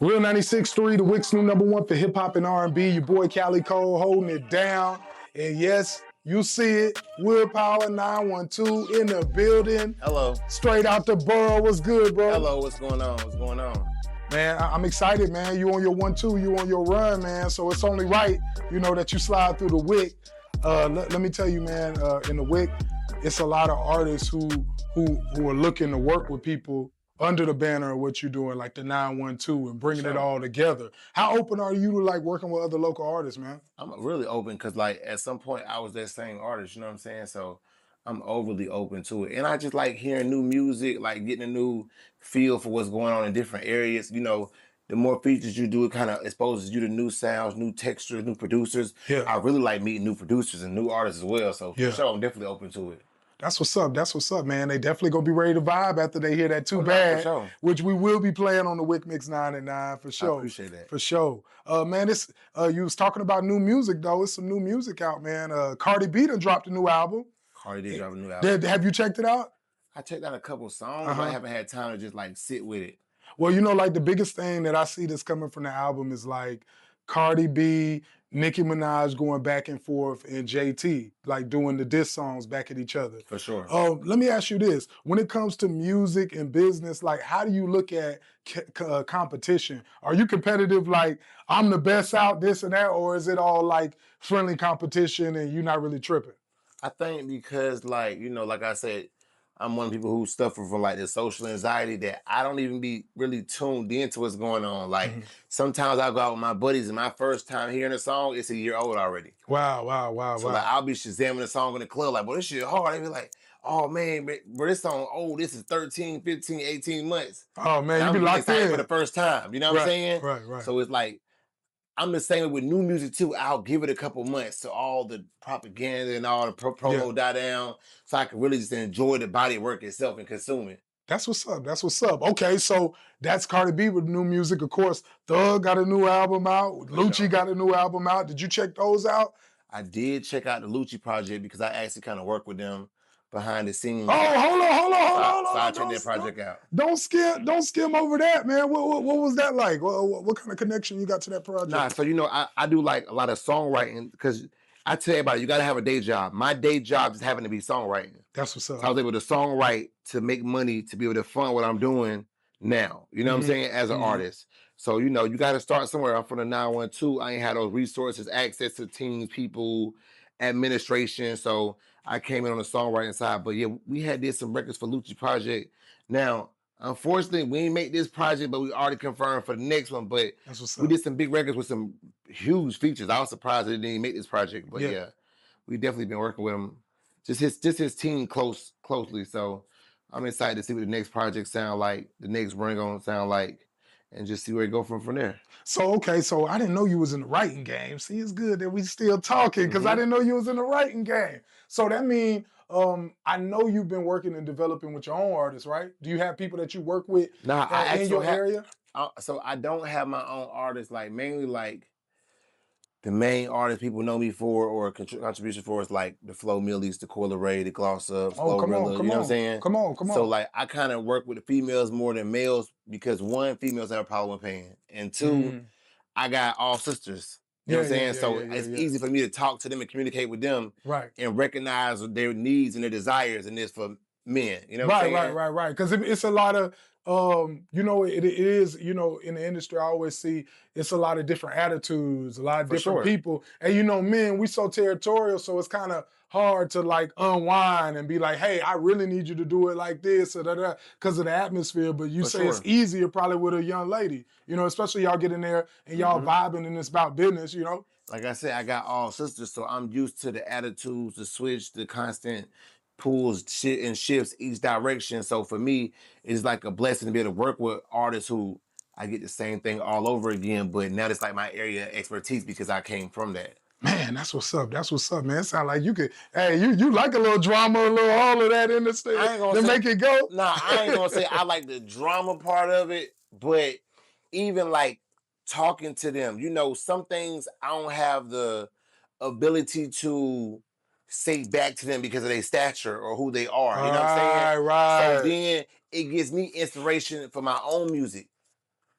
Real 96.3, the Wick's new number one for hip hop and R&B. Your boy Cali Cole holding it down. And yes, you see it. Willpower 912 in the building. Hello. Straight out the borough. What's good, bro? Hello, what's going on? What's going on? Man, I'm excited, man. You on your 1-2, you on your run, man. So it's only right, that you slide through the Wick. Let me tell you, man, in the Wick, it's a lot of artists who are looking to work with people under the banner of what you're doing, like the 912 and bringing it all together. How open are you to like working with other local artists, man? I'm really open because like at some point I was that same artist, you know what I'm saying? So I'm overly open to it. And I just like hearing new music, like getting a new feel for what's going on in different areas. You know, the more features you do, it kind of exposes you to new sounds, new textures, new producers. Yeah. I really like meeting new producers and new artists as well. So for sure, I'm definitely open to it. That's what's up. That's what's up, man. They definitely gonna be ready to vibe after they hear that Too No, Bad, for sure. which we will be playing on the Wick Mix 9 and 9 for sure. I appreciate that. For sure. Man, this you was talking about new music though. It's some new music out, man. Cardi B done dropped a new album. Cardi did drop a new album. Have you checked it out? I checked out a couple songs, but I haven't had time to just like sit with it. Well, like the biggest thing that I see that's coming from the album is like Cardi B, Nicki Minaj going back and forth, and JT like doing the diss songs back at each other. For sure. Let me ask you this: when it comes to music and business, like how do you look at competition? Are you competitive, like I'm the best out, this and that, or is it all like friendly competition and you're not really tripping? I think because like I said, I'm one of the people who suffer from like this social anxiety that I don't even be really tuned into what's going on. Like sometimes I go out with my buddies and my first time hearing a song, it's a year old already. Wow. So like I'll be shazamming a song in the club like, boy, this shit hard. They be like, oh man, bro, this song old. This is 13, 15, 18 months. Oh man, you be locked in for the first time. You know what I'm saying? Right. So it's like, I'm the same with new music too. I'll give it a couple months to all the propaganda and all the promo die down, so I can really just enjoy the body of work itself and consume it. That's what's up. Okay, so that's Cardi B with new music. Of course, Thug got a new album out. Lucci got a new album out. Did you check those out? I did check out the Lucci project because I actually kind of work with them behind the scenes. Oh, hold on. So I checked that project out. Don't skim over that, man. What was that like? What kind of connection you got to that project? Nah, so I do like a lot of songwriting because I tell everybody you got to have a day job. My day job is having to be songwriting. That's what's up. So I was able to songwrite to make money to be able to fund what I'm doing now. You know what I'm saying? As an artist. So, you got to start somewhere. I'm from the 912. I ain't had those resources, access to teams, people, administration. So I came in on the songwriting side. But yeah, we did some records for Lucci Project. Now, unfortunately, we didn't make this project, but we already confirmed for the next one. But we did some big records with some huge features. I was surprised they didn't even make this project. But yeah, we definitely been working with him. Just his team closely. So I'm excited to see what the next project sound like, the next run gonna sound like, and just see where it go from there. So I didn't know you was in the writing game. See, it's good that we still talking because I didn't know you was in the writing game. So that means I know you've been working and developing with your own artists, right? Do you have people that you work with in your area? So I don't have my own artists, like mainly like the main artists people know me for or contribution for is like the Flo Millies, the Coil Ray, the Gloss Ups, come on, you know what I'm saying? Come on. So like I kind of work with the females more than males because one, females have a problem with paying, and two, I got all sisters. You know what I'm saying? So it's easy for me to talk to them and communicate with them, right? And recognize their needs and their desires, and this for men. You know what I'm saying? Right. Because it's a lot of it is, in the industry, I always see it's a lot of different attitudes, a lot of different people. And, men, we so territorial, so it's kind of hard to like unwind and be like, hey, I really need you to do it like this or that because of the atmosphere. But you say it's easier probably with a young lady, especially y'all get in there and y'all vibing and it's about business, Like I said, I got all sisters, so I'm used to the attitudes, the switch, the constant pulls shit and shifts each direction. So for me, it's like a blessing to be able to work with artists who I get the same thing all over again, but now it's like my area of expertise because I came from that. Man, that's what's up. That's what's up, man. It sounds like you could, you like a little drama, a little all of that in the stage to make it go. Nah, I ain't gonna say I like the drama part of it, but even like talking to them, some things I don't have the ability to say back to them because of their stature or who they are. You know what I'm saying? Right. So then it gives me inspiration for my own music.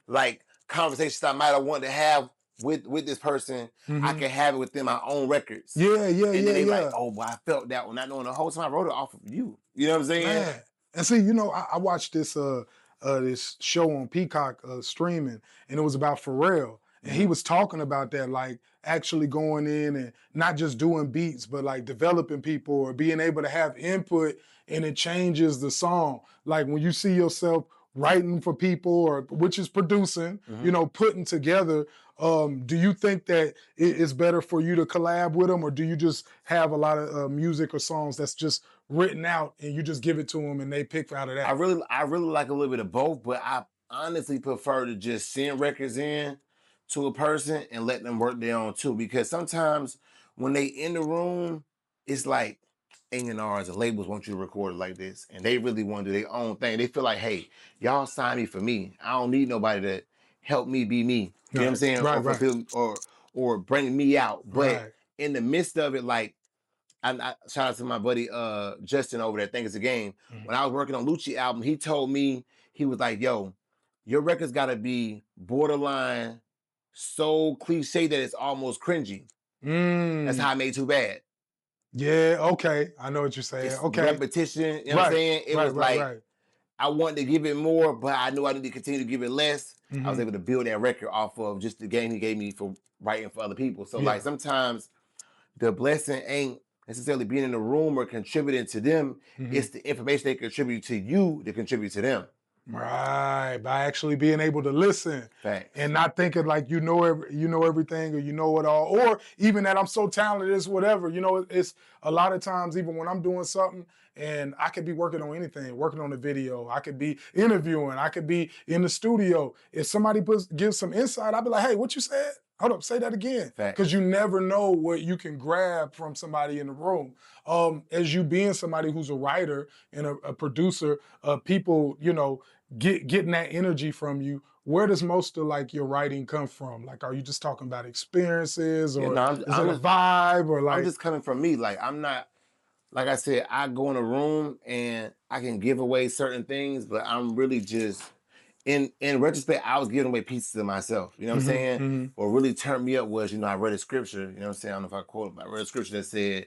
Like conversations I might have wanted to have with this person, I can have it within my own records. Yeah, and then they like, oh, well, I felt that one, not knowing the whole time I wrote it off of you. You know what I'm saying? Man. And see, I watched this show on Peacock streaming, and it was about Pharrell. And he was talking about that, like actually going in and not just doing beats, but like developing people or being able to have input, and it changes the song. Like when you see yourself writing for people, or which is producing, putting together. Do you think that it's better for you to collab with them, or do you just have a lot of music or songs that's just written out and you just give it to them and they pick out of that? I really like a little bit of both, but I honestly prefer to just send records in to a person and let them work their own too. Because sometimes when they in the room, it's like A&Rs and labels want you to record it like this, and they really want to do their own thing. They feel like, hey, y'all sign me for me. I don't need nobody to help me be me. You know what I'm saying? Right, or fulfill or bring me out. But in the midst of it, like I shout out to my buddy Justin over there. Think It's a Game. When I was working on Lucci album, he told me, he was like, yo, your record's gotta be borderline so cliche that it's almost cringy. That's how I made Too Bad. Yeah, okay. I know what you're saying. It's okay. repetition, you know what I'm saying? It was like right. I wanted to give it more, but I knew I needed to continue to give it less. I was able to build that record off of just the game he gave me for writing for other people. So like sometimes the blessing ain't necessarily being in the room or contributing to them. It's the information they contribute to you to contribute to them. Right, by actually being able to listen. Facts. And not thinking like you know everything, or you know it all, or even that I'm so talented, it's whatever. It's a lot of times, even when I'm doing something and I could be working on anything, working on a video, I could be interviewing, I could be in the studio. If somebody gives some insight, I'll be like, hey, what you said? Hold up, say that again. Because you never know what you can grab from somebody in the room. As you being somebody who's a writer and a producer, people, getting that energy from you, where does most of like your writing come from? Like, are you just talking about experiences, or is it a vibe, or like? I'm just coming from me. Like, I'm not, like I said, I go in a room and I can give away certain things, but I'm really just, in retrospect, I was giving away pieces of myself. You know what I'm saying? What really turned me up was, I read a scripture, you know what I'm saying? I don't know if I quote it, but I read a scripture that said,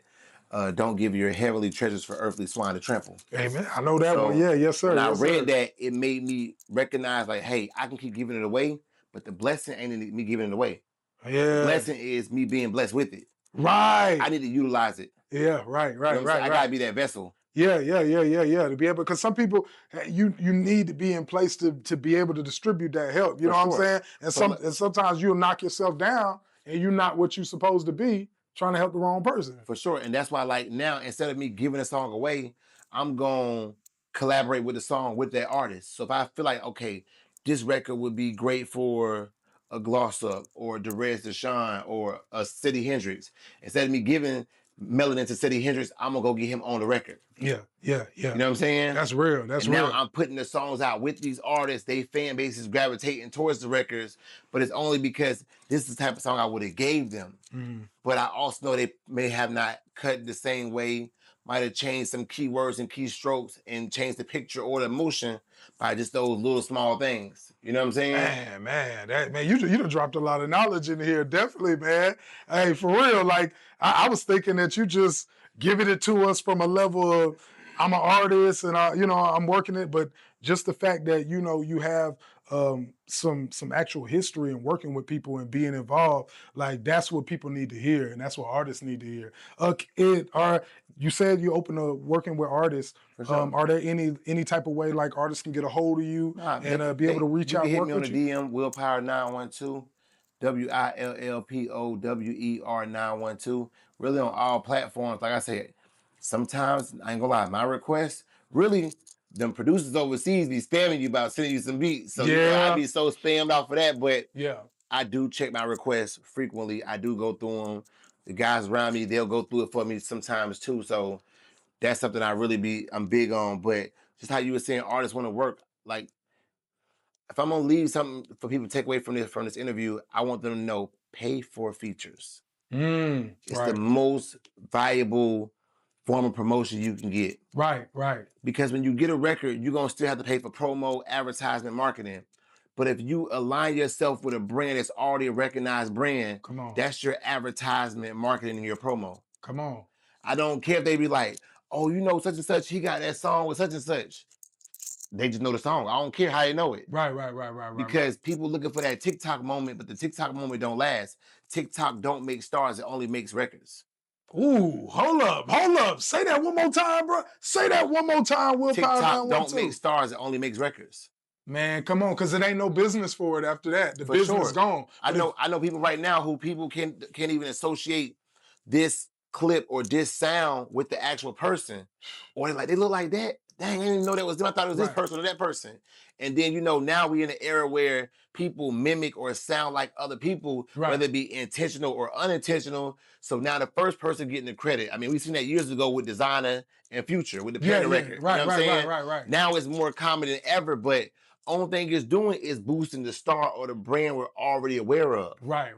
don't give your heavenly treasures for earthly swine to trample. Amen. I know that one. Yeah, yes, sir. When I yes, read sir. that, it made me recognize, like, hey, I can keep giving it away, but the blessing ain't in me giving it away. Yeah. The blessing is me being blessed with it. Right. I need to utilize it. Yeah, right. I gotta be that vessel. Yeah. To be able, because some people, you need to be in place to be able to distribute that help. You know what I'm saying? And sometimes you'll knock yourself down, and you're not what you're supposed to be, trying to help the wrong person. For sure. And that's why, like, now, instead of me giving a song away, I'm gonna collaborate with the song with that artist. So if I feel like, okay, this record would be great for a Gloss Up or Derez Deshawn or a City Hendrix, instead of me giving melanin to City Hendrix, I'm gonna go get him on the record. Yeah. You know what I'm saying? That's real. That's real. real. Now I'm putting the songs out with these artists. They fan bases gravitating towards the records, but it's only because this is the type of song I would have gave them. But I also know they may have not cut the same way, might have changed some keywords and keystrokes and changed the picture or the emotion by just those little small things. You know what I'm saying? Man, you done dropped a lot of knowledge in here, definitely, man. Hey, for real, like I was thinking that you just giving it to us from a level of, I'm an artist and I'm working it, but just the fact that you have some actual history and working with people and being involved, like that's what people need to hear, and that's what artists need to hear. You said you open a working with artists. Sure. Are there any type of way like artists can get a hold of you and be able to reach out? You can hit and me work on with the you? DM, Willpower912, WILLPOWER912. Really on all platforms. Like I said, sometimes, I ain't gonna lie, my requests, really, them producers overseas be spamming you about sending you some beats. So I'd be so spammed off of that, but I do check my requests frequently. I do go through them. The guys around me, they'll go through it for me sometimes too. So that's something I'm big on. But just how you were saying artists want to work, like, if I'm gonna leave something for people to take away from this interview, I want them to know, pay for features. It's the most valuable form of promotion you can get. Right. Because when you get a record, you're gonna still have to pay for promo, advertisement, marketing. But if you align yourself with a brand that's already a recognized brand, Come on. that's your advertisement, marketing, and your promo. Come on. I don't care if they be like, oh, you know, such and such, he got that song with such and such. They just know the song. I don't care how they know it. Right. Because people looking for that TikTok moment, but the TikTok moment don't last. TikTok don't make stars, it only makes records. Ooh, hold up. Say that one more time, bro. Say that one more time, Willpower. TikTok don't make stars, it only makes records. Man, come on, because it ain't no business for it after that. The business gone. I know people right now who people can't even associate this clip or this sound with the actual person. Or they look like that. Dang, I didn't know that was them. I thought it was this person or that person. And then, now we in an era where people mimic or sound like other people, whether it be intentional or unintentional. So now the first person getting the credit. I mean, we've seen that years ago with Designer and Future, with the Panda record. Right. Now it's more common than ever, but only thing it's doing is boosting the star or the brand we're already aware of. Right.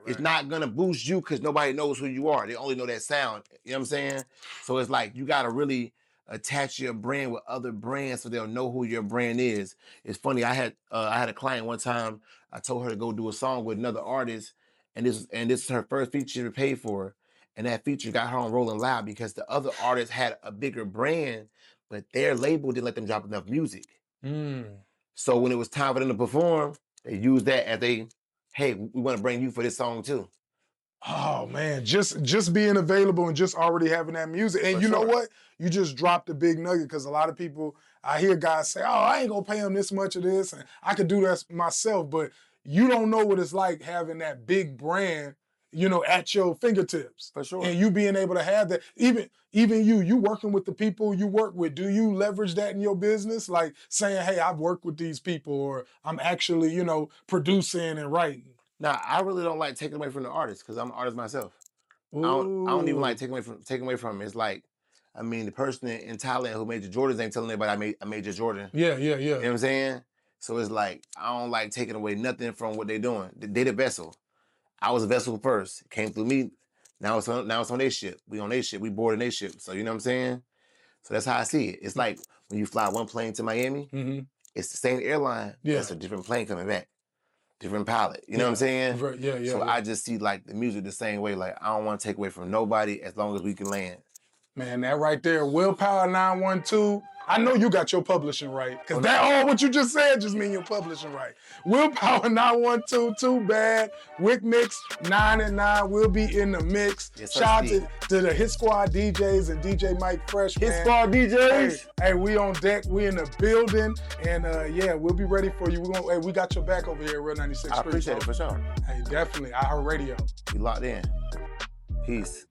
It's not gonna boost you because nobody knows who you are. They only know that sound. You know what I'm saying? So it's like you gotta really attach your brand with other brands so they'll know who your brand is. It's funny. I had a client one time. I told her to go do a song with another artist, and this is her first feature she paid for, and that feature got her on Rolling Loud because the other artist had a bigger brand, but their label didn't let them drop enough music. So when it was time for them to perform, they used that as hey, we want to bring you for this song too. Oh man, just being available and just already having that music. And you know what? You just dropped a big nugget because a lot of people, I hear guys say, oh, I ain't gonna pay him this much of this and I could do that myself. But you don't know what it's like having that big brand, at your fingertips. For sure. And you being able to have that, even you working with the people you work with, do you leverage that in your business? Like saying, hey, I've worked with these people, or I'm actually, producing and writing. Now, I really don't like taking away from the artist because I'm an artist myself. I don't even like taking away from him. It's like, I mean, the person in Thailand who made your Jordans ain't telling anybody I made your Jordan. Yeah. You know what I'm saying? So it's like, I don't like taking away nothing from what they're doing. They the vessel. I was a vessel first. It came through me. Now it's on their ship. We on their ship. We boarding their ship. So you know what I'm saying? So that's how I see it. It's like when you fly one plane to Miami, it's the same airline. Yeah. It's a different plane coming back. Different pilot. You know what I'm saying? So I just see like the music the same way. Like I don't want to take away from nobody as long as we can land. Man, that right there, Willpower 912. I know you got your publishing right. Because all what you just said just mean your publishing right. Willpower 912, Too Bad. Wick Mix 9 and 9 will be in the mix. Yes, shout out to the Hit Squad DJs and DJ Mike Fresh, man. Hit Squad DJs. Hey, we on deck. We in the building. And we'll be ready for you. We got your back over here at Real 96 Street. I appreciate it for sure. Hey, definitely. iHeartRadio. You locked in. Peace.